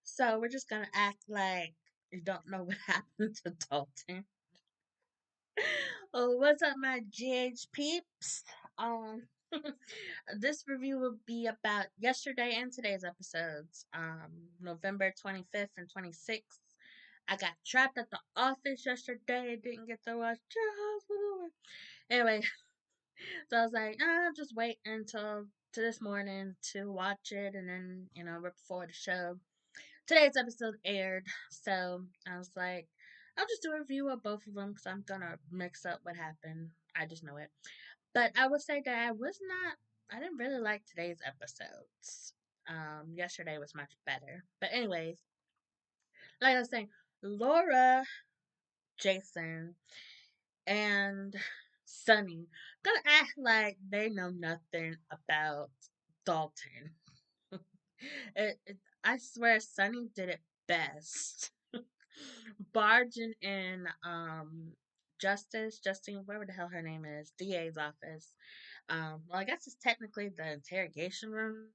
So we're just gonna act like you don't know what happened to Dalton. Oh, what's up, my GH peeps? Um, this review will be about yesterday and today's episodes. November 25th and 26th. I got trapped at the office yesterday. Didn't get to watch the hospital. Anyway, so I was like, just wait until to this morning to watch it, and then right before the show today's episode aired. So I was like, I'll just do a review of both of them because I'm gonna mix up what happened. I just know it. But I would say that I didn't really like today's episodes. Yesterday was much better. But anyways, like I was saying, Laura, Jason, and Sonny gonna act like they know nothing about Dalton. I swear, Sonny did it best. Barging in Justine, whatever the hell her name is, DA's office. Well, I guess it's technically the interrogation room,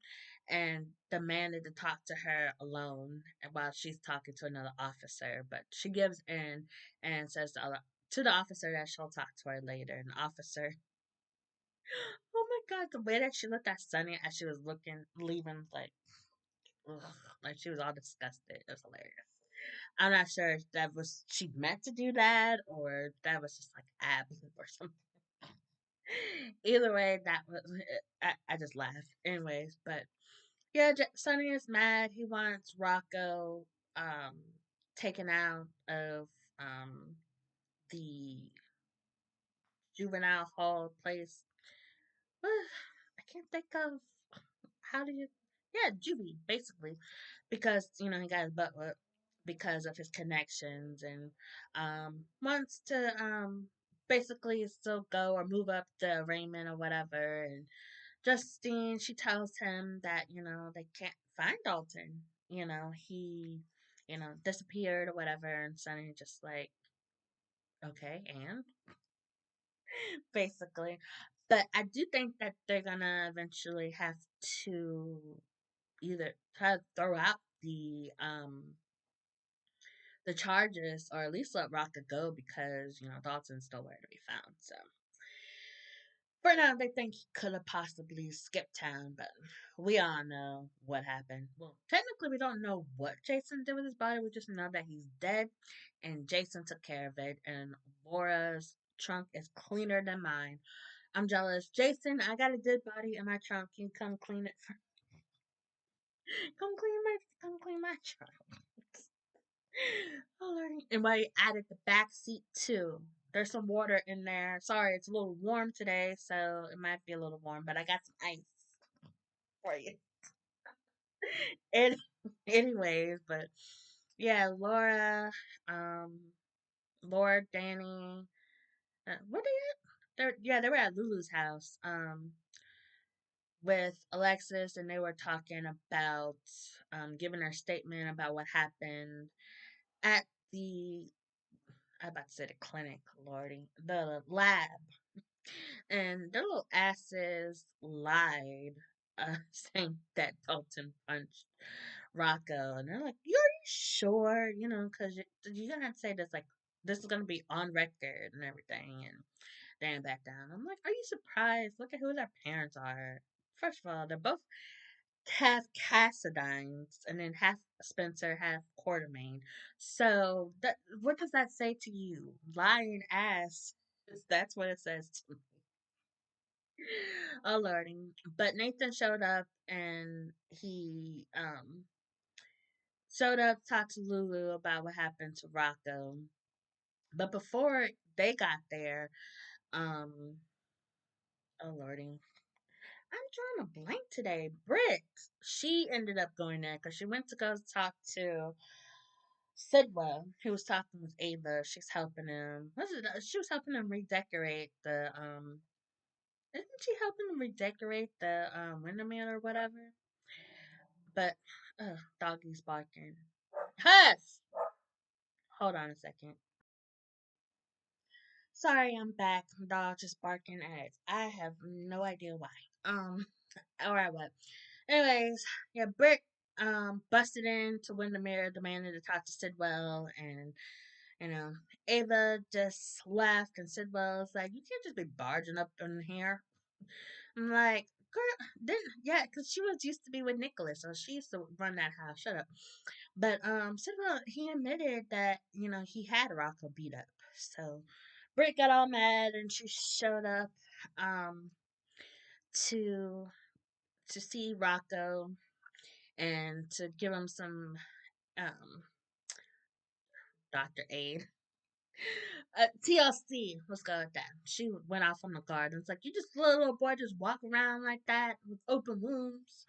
and demanded to talk to her alone while she's talking to another officer. But she gives in and says to the officer that she'll talk to her later. And the officer, oh my god, the way that she looked at Sunny as she was leaving, like, ugh, like she was all disgusted. It was hilarious. I'm not sure if that was she meant to do that or that was just like absent or something. Either way, that was I just laughed. Anyways, but yeah, Sonny is mad. He wants Rocco um taken out of um the juvenile hall place. I can't think of how do you yeah, juvie, basically. Because, he got his butt whipped because of his connections and wants to basically still go or move up the arraignment or whatever. And Justine, she tells him that, they can't find Dalton. He, disappeared or whatever, and Sonny just like, okay, and basically. But I do think that they're gonna eventually have to either try to throw out the charges or at least let Rocka go because Dalton's nowhere to be found. So for now, they think he could have possibly skipped town, but we all know what happened. Well, technically, we don't know what Jason did with his body. We just know that he's dead, and Jason took care of it. And Laura's trunk is cleaner than mine. I'm jealous. Jason, I got a dead body in my trunk. Can you come clean it? Come clean my trunk. Oh Lordy. And we added the back seat too. There's some water in there. Sorry, it's a little warm today, so it might be a little warm, but I got some ice for you. And anyways, but yeah, um, Laura, Danny, what they at? They were at Lulu's house, with Alexis, and they were talking about, giving their statement about what happened at the I about to say the clinic, Lordy, the lab, and their little asses lied, saying that Dalton punched Rocco, and they're like, "You are you sure?" Because you're gonna have to say this like this is gonna be on record and everything, and then back down. I'm like, "Are you surprised? Look at who their parents are." First of all, they're both half Cassidines, and then half Spencer, half Quartermain. So what does that say to you? Lying ass. That's what it says to me. Oh lordy. But Nathan showed up and he showed up, talked to Lulu about what happened to Rocco. But before they got there, um oh lordy. I'm drawing a blank today. Britt, she ended up going there because she went to go talk to Sidwell, who was talking with Ava. She's helping him. She was helping him redecorate the Isn't she helping him redecorate the windmill or whatever? But doggy's barking. Hush! Hold on a second. Sorry, I'm back. Dog just barking at. I have no idea why. Or what. Anyways, yeah, Britt. busted in to win the mirror, demanded to talk to Sidwell, and you know, Ava just left, and Sidwell was like, "You can't just be barging up in here." I'm like, "Girl, didn't yeah," because she was used to be with Nicholas, so she used to run that house. Shut up. But Sidwell, he admitted that he had Rocco beat up. So Britt got all mad, and she showed up um to see Rocco and to give him some um Dr. Aid. TLC, let's go with that. She went off on the guard and it's like, you just let a little boy just walk around like that with open wounds.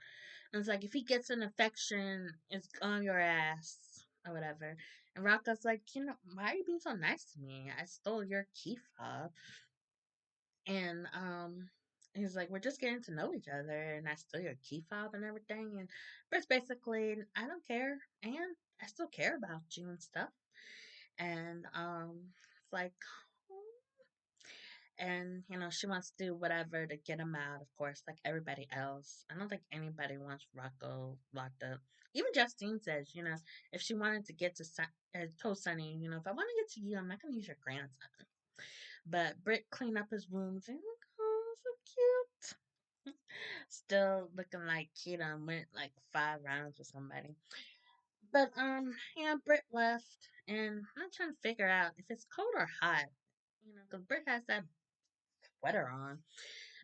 And it's like, if he gets an infection, it's on your ass or whatever. And Rocco's like, why are you being so nice to me? I stole your key fob. And he's like, we're just getting to know each other, and I stole your key fob and everything. And but it's basically, I don't care, and I still care about you and stuff. And it's like, and she wants to do whatever to get him out, of course, like everybody else. I don't think anybody wants Rocco locked up. Even Justine says, if she wanted to get to told Sonny, if I want to get to you, I'm not gonna use your grandson. But Britt cleaned up his wounds and look, oh, so cute. Still looking like he done went like 5 rounds with somebody. But yeah, Britt left, and I'm trying to figure out if it's cold or hot. Because Britt has that sweater on.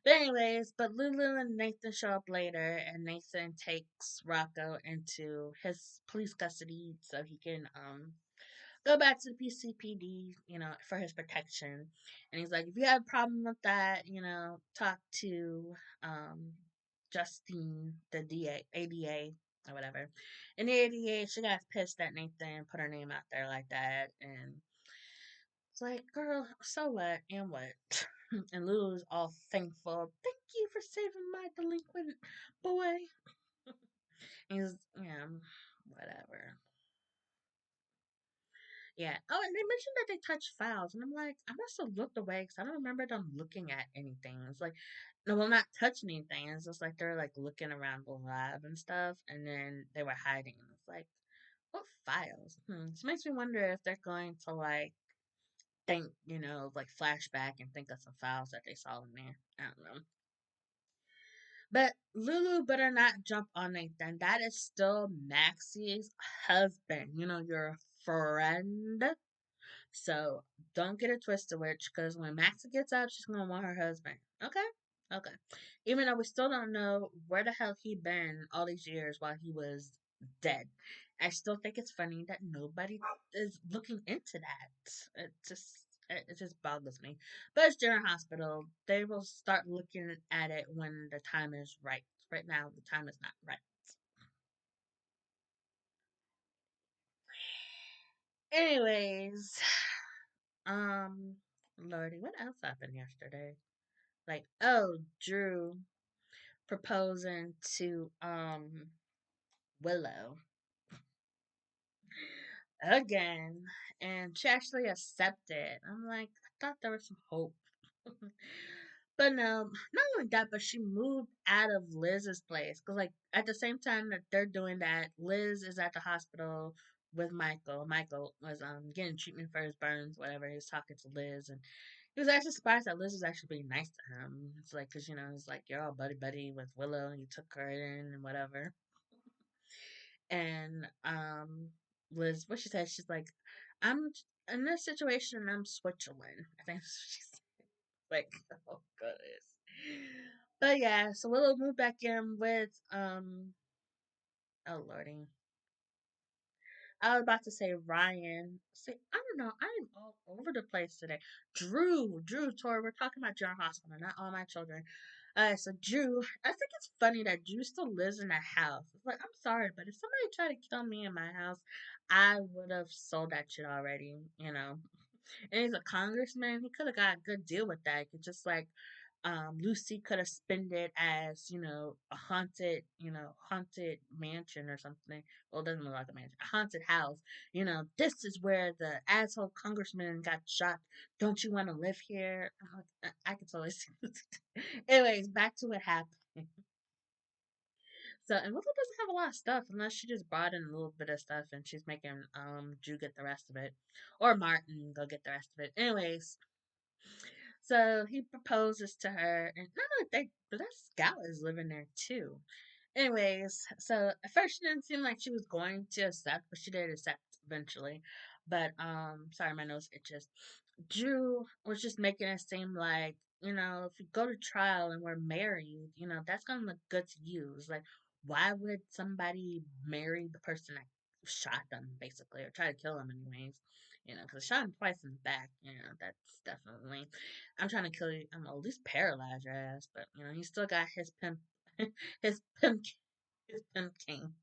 But anyways, but Lulu and Nathan show up later, and Nathan takes Rocco into his police custody so he can go back to the PCPD, for his protection. And he's like, if you have a problem with that, talk to Justine, the ADA, or whatever. And the ADA, she got pissed at Nathan, put her name out there like that, and it's like, girl, so what? And what? And Lulu's all thankful. Thank you for saving my delinquent boy. He's, whatever. Yeah. Oh, and they mentioned that they touched files, and I'm like, I must have looked away because I don't remember them looking at anything. It's like, no, well, not touching anything. It's just like they're like looking around the lab and stuff, and then they were hiding. It's like, what files? This makes me wonder if they're going to like think, like flashback and think of some files that they saw in there. I don't know. But Lulu better not jump on Nathan. That is still Maxie's husband. Your friend. So don't get it twisted, witch, because when Maxie gets up, she's gonna want her husband. Okay? Okay. Even though we still don't know where the hell he been all these years while he was dead. I still think it's funny that nobody is looking into that. It just boggles me. But it's General Hospital. They will start looking at it when the time is right. Right now, the time is not right. Anyways, Lordy, what else happened yesterday? Like, oh, Drew proposing to Willow again, and she actually accepted. I'm like, I thought there was some hope. But no, not only that, but she moved out of Liz's place. Because, like, at the same time that they're doing that, Liz is at the hospital with Michael. Michael was getting treatment for his burns, whatever. He was talking to Liz, and he was actually surprised that Liz was actually being nice to him. It's like, because, it's like, you're all buddy buddy with Willow, and you took her in and whatever. And Liz, what she said, she's like, I'm in this situation, I'm Switzerland. I think that's what she said. Like, oh goodness. But yeah, so Willow moved back in with oh lordy. I was about to say Ryan. See, I don't know. I'm all over the place today. Drew, Tori, we're talking about General Hospital, not all my children. So Drew, I think it's funny that Drew still lives in the house. It's like, I'm sorry, but if somebody tried to kill me in my house, I would have sold that shit already. And he's a congressman. He could have got a good deal with that. He could just like Lucy could have spent it as, a haunted mansion or something. Well, it doesn't look like a mansion, a haunted house. This is where the asshole congressman got shot. Don't you want to live here? I could totally see this. Anyways, back to what happened. So and Willow doesn't have a lot of stuff unless she just brought in a little bit of stuff and she's making Drew get the rest of it. Or Martin go get the rest of it. Anyways, so he proposes to her and not only they but that Scala is living there too. Anyways, so at first she didn't seem like she was going to accept, but she did accept eventually. But sorry, my nose itches. Drew was just making it seem like, if we go to trial and we're married, that's gonna look good to you. It's like, why would somebody marry the person that shot them, basically, or try to kill them, anyways? Because shot him twice in the back. That's definitely. I'm trying to kill you. I'm at least paralyze your ass, but he still got his pimp, his pimp, his pimp king.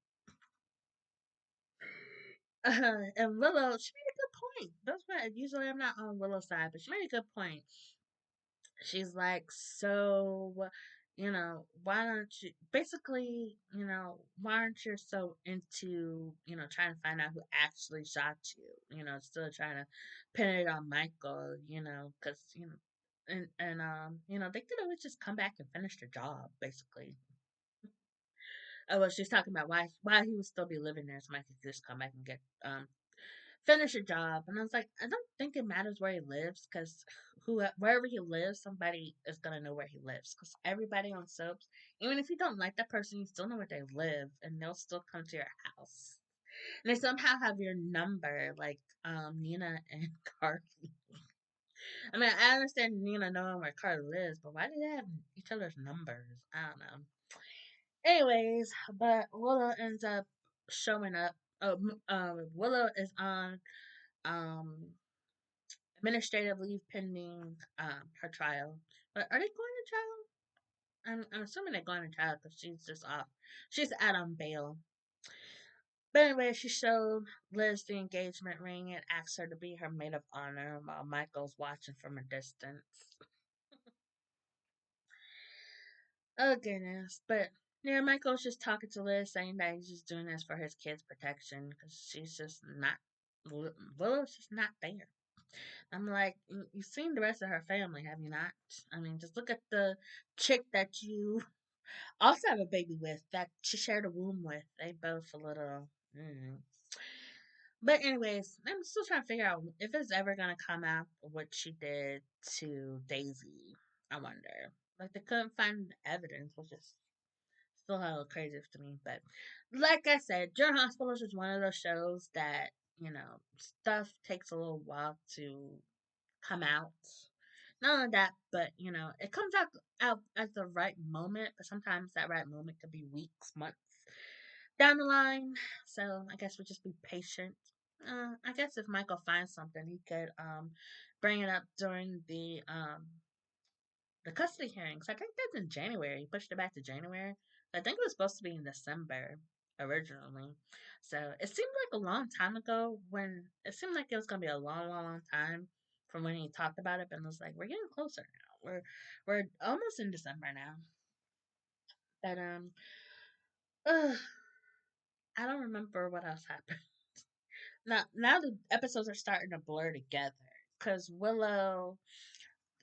And Willow, she made a good point. That's why usually I'm not on Willow's side, but she made a good point. She's like, so, why don't you, basically, why aren't you so into, trying to find out who actually shot you? Still trying to pin it on Michael, because, they could always just come back and finish the job, basically. Oh, well, she's talking about why he would still be living there, so Mike could just come back and get finish a job. And I was like, I don't think it matters where he lives, because wherever he lives, somebody is gonna know where he lives. Because everybody on soaps, even if you don't like that person, you still know where they live, and they'll still come to your house. And they somehow have your number, like Nina and Carly. I mean, I understand Nina knowing where Carly lives, but why do they have each other's numbers? I don't know. Anyways, but Willow ends up showing up. Willow is on um administrative leave pending her trial. But are they going to trial? I'm assuming they're going to trial because she's just off. She's out on bail. But anyway, she showed Liz the engagement ring and asked her to be her maid of honor while Michael's watching from a distance. Oh goodness! But yeah, Michael's just talking to Liz, saying that he's just doing this for his kids' protection because she's just not. Willow's just not there. I'm like, you've seen the rest of her family, have you not? I mean, just look at the chick that you also have a baby with, that she shared a womb with. They both a little. Mm. But anyways, I'm still trying to figure out if it's ever gonna come out what she did to Daisy. I wonder. Like they couldn't find evidence, which is still a little crazy to me. But like I said, General Hospital is just one of those shows that stuff takes a little while to come out. Not only that, but it comes out at the right moment, but sometimes that right moment could be weeks, months down the line. So I guess we'll just be patient. I guess if Michael finds something, he could bring it up during the custody hearings. I think that's in January. He pushed it back to January. I think it was supposed to be in December originally. So it seemed like a long time ago when it seemed like it was gonna be a long, long, long time from when he talked about it, but it was like we're getting closer now. We're almost in December now. But ugh, I don't remember what else happened. Now the episodes are starting to blur together because Willow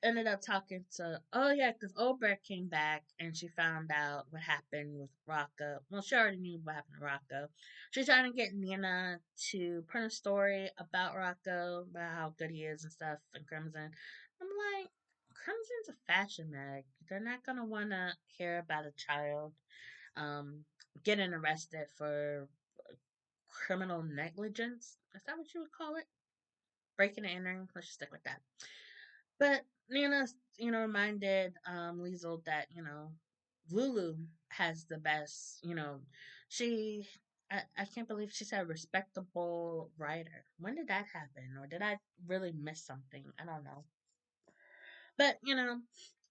ended up talking to because Obrecht came back and she found out what happened with Rocco. Well, she already knew what happened to Rocco. She's trying to get Nina to print a story about Rocco, about how good he is and stuff, and Crimson. I'm like, Crimson's a fashion mag. They're not gonna wanna hear about a child um getting arrested for criminal negligence. Is that what you would call it? Breaking and entering. Let's just stick with that. But Nina, reminded Liesel that, Lulu has the best, I can't believe she said respectable writer. When did that happen? Or did I really miss something? I don't know. But,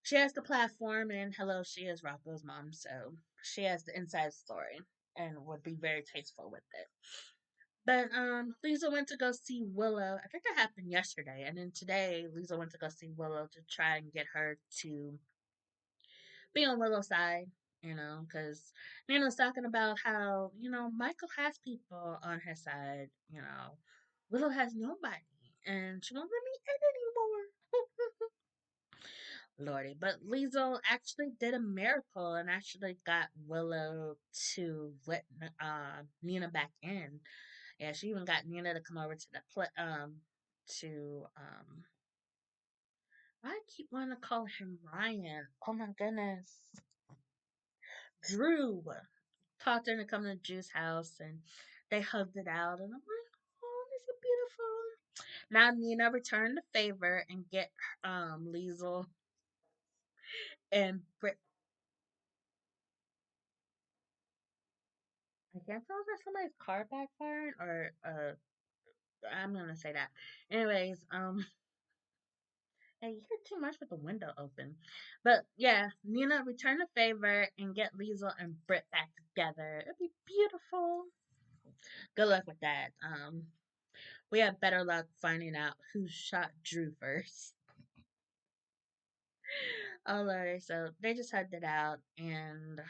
she has the platform, and hello, she is Rocco's mom, so she has the inside story and would be very tasteful with it. But Lisa went to go see Willow. I think that happened yesterday, and then today Lisa went to go see Willow to try and get her to be on Willow's side. Because Nina's talking about how Michael has people on his side. Willow has nobody, and she won't let me in anymore. Lordy. But Liesel actually did a miracle and actually got Willow to let Nina back in. Yeah, she even got Nina to come over to the to I keep wanting to call him Ryan. Oh my goodness. Drew taught her to come to Drew's house and they hugged it out and I'm like, oh, this is beautiful. Now Nina returned the favor and get Liesel and Brit. I can't tell if that's somebody's car backfiring or I'm gonna say that. Anyways, hey, you hear too much with the window open. But yeah, Nina return the favor and get Liesel and Britt back together. It'd be beautiful. Good luck with that. We have better luck finding out who shot Drew first. Oh Lord, so they just hugged it out and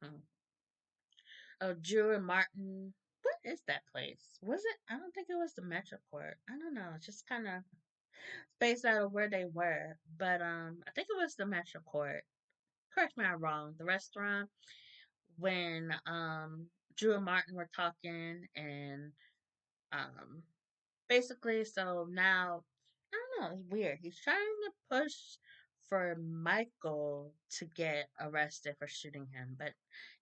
hmm, oh Drew and Martin. What is that place? Was it? I don't think it was the Metroport. I don't know. It's just kind of spaced out of where they were, but I think it was the Metroport. Correct me if I'm wrong. The restaurant when Drew and Martin were talking and um basically so now I don't know, it's weird. He's trying to push for Michael to get arrested for shooting him, but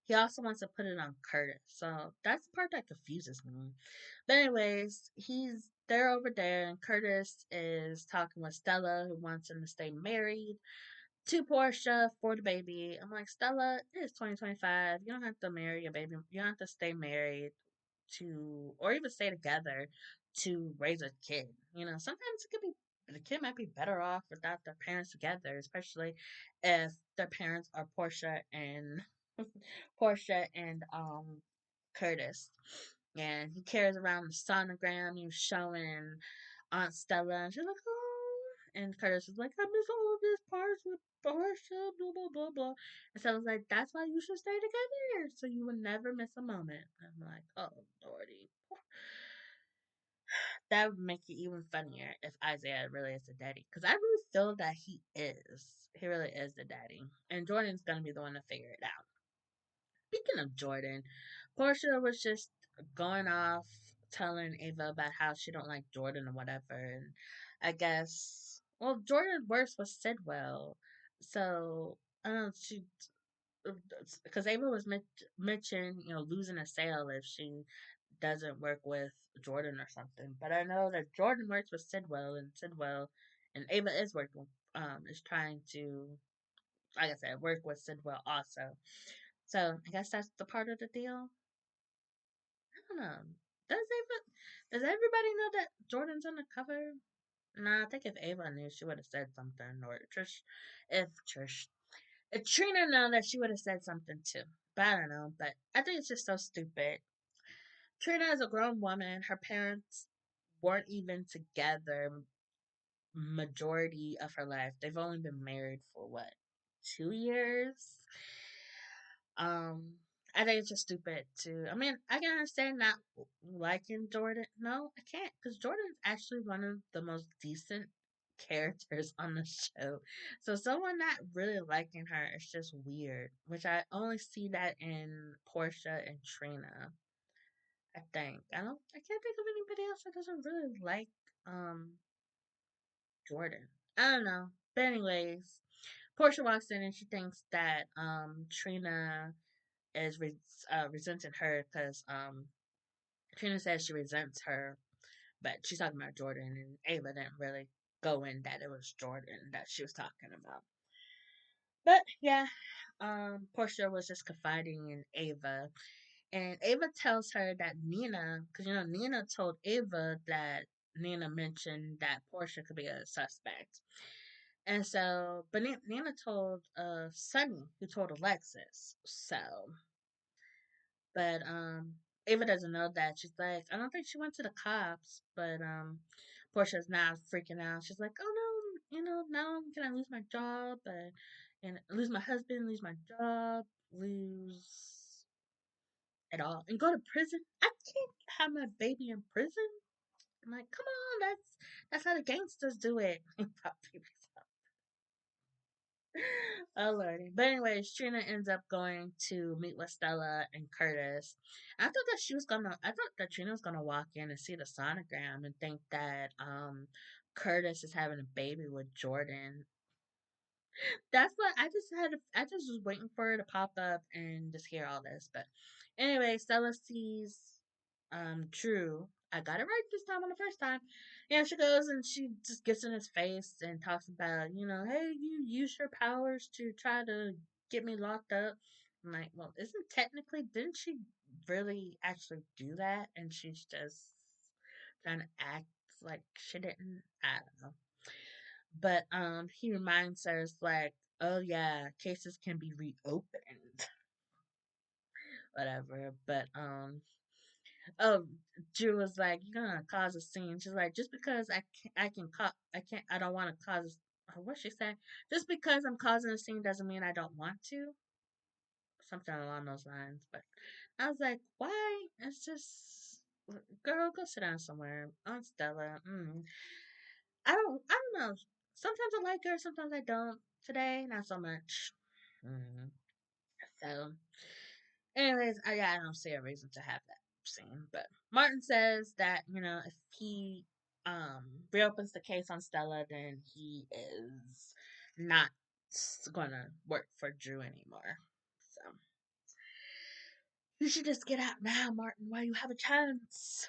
he also wants to put it on Curtis. So that's the part that confuses me. But anyways, they're over there and Curtis is talking with Stella who wants him to stay married to Portia for the baby. I'm like, Stella, it is 2025. You don't have to marry your baby. You don't have to stay married to, or even stay together to raise a kid. You know, sometimes it could be, the kid might be better off without their parents together, especially if their parents are Portia and Curtis. And he carries around the sonogram. He was showing Aunt Stella, and she's like, oh. And Curtis is like, I miss all of this parts with Portia, blah, blah, blah, blah. And Stella's like, that's why you should stay together, so you would never miss a moment. I'm like, oh, Lordy. That would make it even funnier if Isaiah really is the daddy. Because I really feel that he is. He really is the daddy. And Jordan's going to be the one to figure it out. Speaking of Jordan, Portia was just going off telling Ava about how she don't like Jordan or whatever, and I guess well Jordan works with Sidwell, so I don't know she because Ava was mentioning losing a sale if she doesn't work with Jordan or something, but I know that Jordan works with Sidwell and Sidwell and Ava is working is trying to like I said work with Sidwell also. So I guess that's the part of the deal. I don't know. Does everybody know that Jordan's on the cover? Nah, I think if Ava knew, she would have said something. Or Trish, if Trina knew that, she would have said something too. But I don't know. But I think it's just so stupid. Trina is a grown woman. Her parents weren't even together majority of her life. They've only been married for what, 2 years? Um, I think it's just stupid too. I mean, I can understand not liking Jordan. No, I can't because Jordan's actually one of the most decent characters on the show. So someone not really liking her is just weird. Which I only see that in Portia and Trina. I think I can't think of anybody else that doesn't really like um Jordan. I don't know. But anyways, Portia walks in and she thinks that Trina is resenting her because Trina says she resents her, but she's talking about Jordan, and Ava didn't really go in that it was Jordan that she was talking about. But yeah, Portia was just confiding in Ava, and Ava tells her that Nina, because Nina told Ava that Nina mentioned that Portia could be a suspect. And so, but Nina told Sonny, who told Alexis. So, but Ava doesn't know that. She's like, I don't think she went to the cops, but Portia's now freaking out. She's like, oh no, now I'm gonna lose my job, and lose my husband, lose my job, lose it all, and go to prison. I can't have my baby in prison. I'm like, come on, that's how the gangsters do it. Oh lordy. But anyways, Trina ends up going to meet with Stella and Curtis. I thought that Trina was gonna walk in and see the sonogram and think that Curtis is having a baby with Jordan. That's what I just was waiting for her to pop up and just hear all this. But anyway, Stella sees Drew. I got it right this time on the first time. Yeah, she goes and she just gets in his face and talks about, hey, you use your powers to try to get me locked up. I'm like, well, didn't she really actually do that? And she's just trying to act like she didn't. I don't know. But he reminds her, it's like, oh yeah, cases can be reopened, whatever. But oh, Drew was like, you're gonna cause a scene. She's like, just because I don't want to cause. What she said? Just because I'm causing a scene doesn't mean I don't want to. Something along those lines. But I was like, why? It's just, girl, go sit down somewhere. On Stella. I don't know. Sometimes I like her, sometimes I don't. Today, not so much. Mm. So, anyways, I don't see a reason to have that scene. But Martin says that if he reopens the case on Stella, then he is not gonna work for Drew anymore. So you should just get out now, Martin, while you have a chance.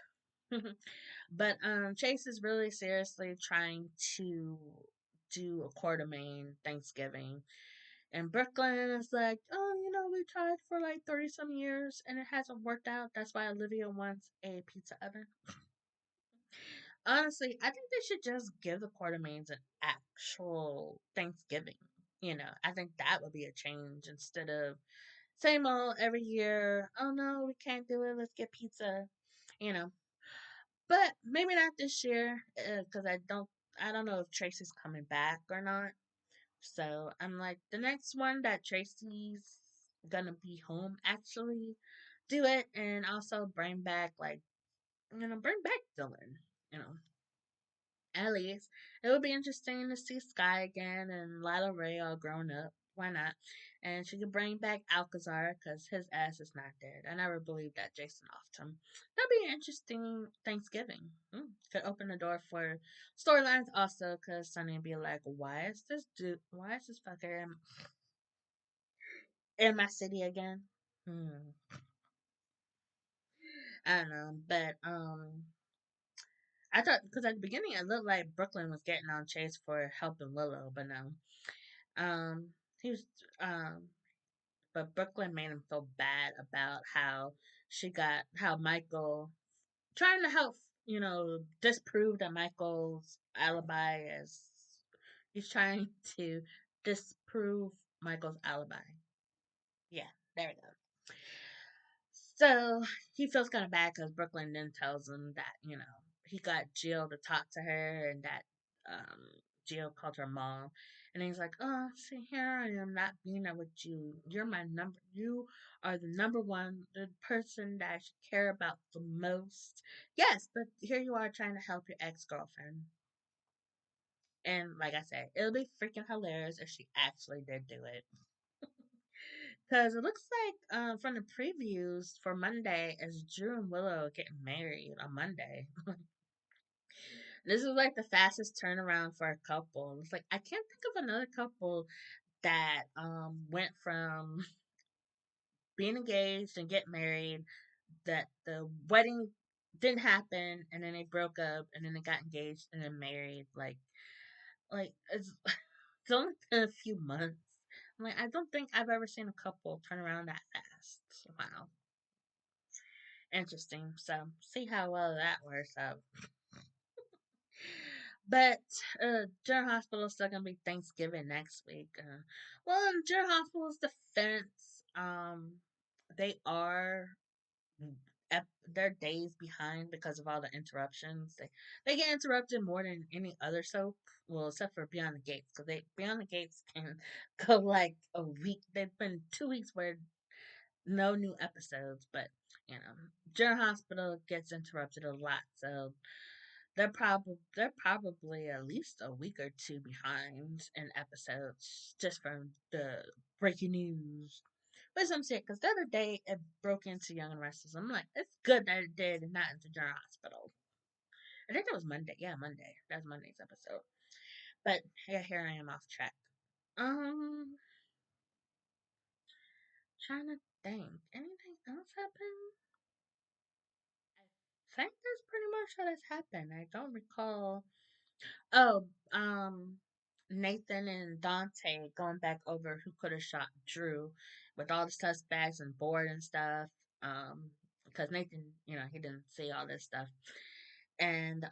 But Chase is really seriously trying to do a quartermain Thanksgiving. And Brooklyn is like, oh, we tried for like 30 some years and it hasn't worked out. That's why Olivia wants a pizza oven. Honestly, I think they should just give the Quartermains an actual Thanksgiving. I think that would be a change instead of same old every year. Oh no, we can't do it. Let's get pizza. You know, but maybe not this year because I don't know if Tracy's coming back or not. So I'm like, the next one that Tracy's gonna be home, actually do it, and also bring back bring back Dylan. You know, at least it would be interesting to see Sky again and Lila Ray all grown up. Why not? And she could bring back Alcazar because his ass is not dead. I never believed that Jason offed him. That'd be an interesting Thanksgiving. Could open the door for storylines also because Sonny would be like, why is this fucker in my city again? I don't know, but I thought because at the beginning it looked like Brooklyn was getting on Chase for helping Willow, but no. Um, he was um, but Brooklyn made him feel bad about how Michael trying to help, disprove that Michael's alibi is. He's trying to disprove Michael's alibi. Yeah, there we go. So he feels kind of bad because Brooklyn then tells him that he got Jill to talk to her and that Jill called her mom, and he's like, "Oh, see here I am not being there with you. You're my number. You are the number one, the person that I should care about the most. Yes, but here you are trying to help your ex girlfriend." And like I said, it'll be freaking hilarious if she actually did do it. Because it looks like from the previews for Monday, as Drew and Willow getting married on Monday. This is like the fastest turnaround for a couple. It's like I can't think of another couple that went from being engaged and get married, that the wedding didn't happen, and then they broke up, and then they got engaged and then married. Like it's only been a few months. I'm like, I don't think I've ever seen a couple turn around that fast. Wow. Interesting. So see how well that works out. But General Hospital is still gonna be Thanksgiving next week. Well, in General Hospital's defense, they are they're days behind because of all the interruptions. They get interrupted more than any other soap. Well, except for Beyond the Gates, because they Beyond the Gates can go like a week. They've been 2 weeks where no new episodes, but General Hospital gets interrupted a lot. So they're probably at least a week or two behind in episodes just from the breaking news. But some shit, because the other day it broke into Young and Restless. I'm like, it's good that it did and not into General Hospital. I think that was Monday. Yeah, Monday. That's Monday's episode. But yeah, here I am off track. Um, trying to think. Anything else happened? I think that's pretty much what has happened. I don't recall. Oh, Nathan and Dante going back over who could have shot Drew with all the suspects and board and stuff. Because Nathan, he didn't see all this stuff. And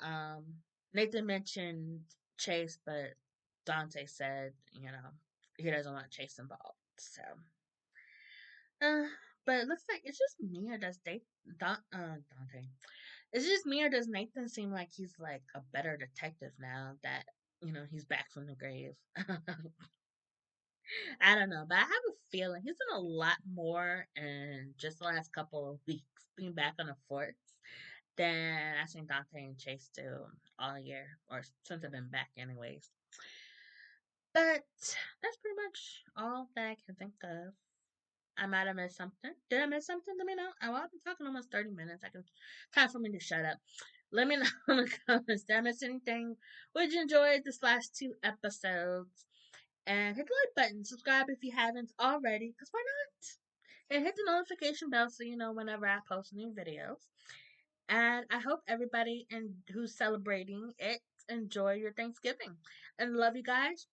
Nathan mentioned Chase, but Dante said, he doesn't want Chase involved. So, uh, but it looks like it's just me or does Dante? Is it just me or does Nathan seem like he's like a better detective now that he's back from the grave? I don't know, but I have a feeling he's done a lot more in just the last couple of weeks being back on the force than I seen Dante and Chase do all year, or since I've been back, anyways. But that's pretty much all that I can think of. I might have missed something. Did I miss something? Let me know. I've been talking almost 30 minutes. Time for me to shut up. Let me know in the comments. Did I miss anything? Would you enjoy this last two episodes? And hit the like button. Subscribe if you haven't already, because why not? And hit the notification bell so you know whenever I post new videos. And I hope everybody who's celebrating it enjoy your Thanksgiving. And love you guys.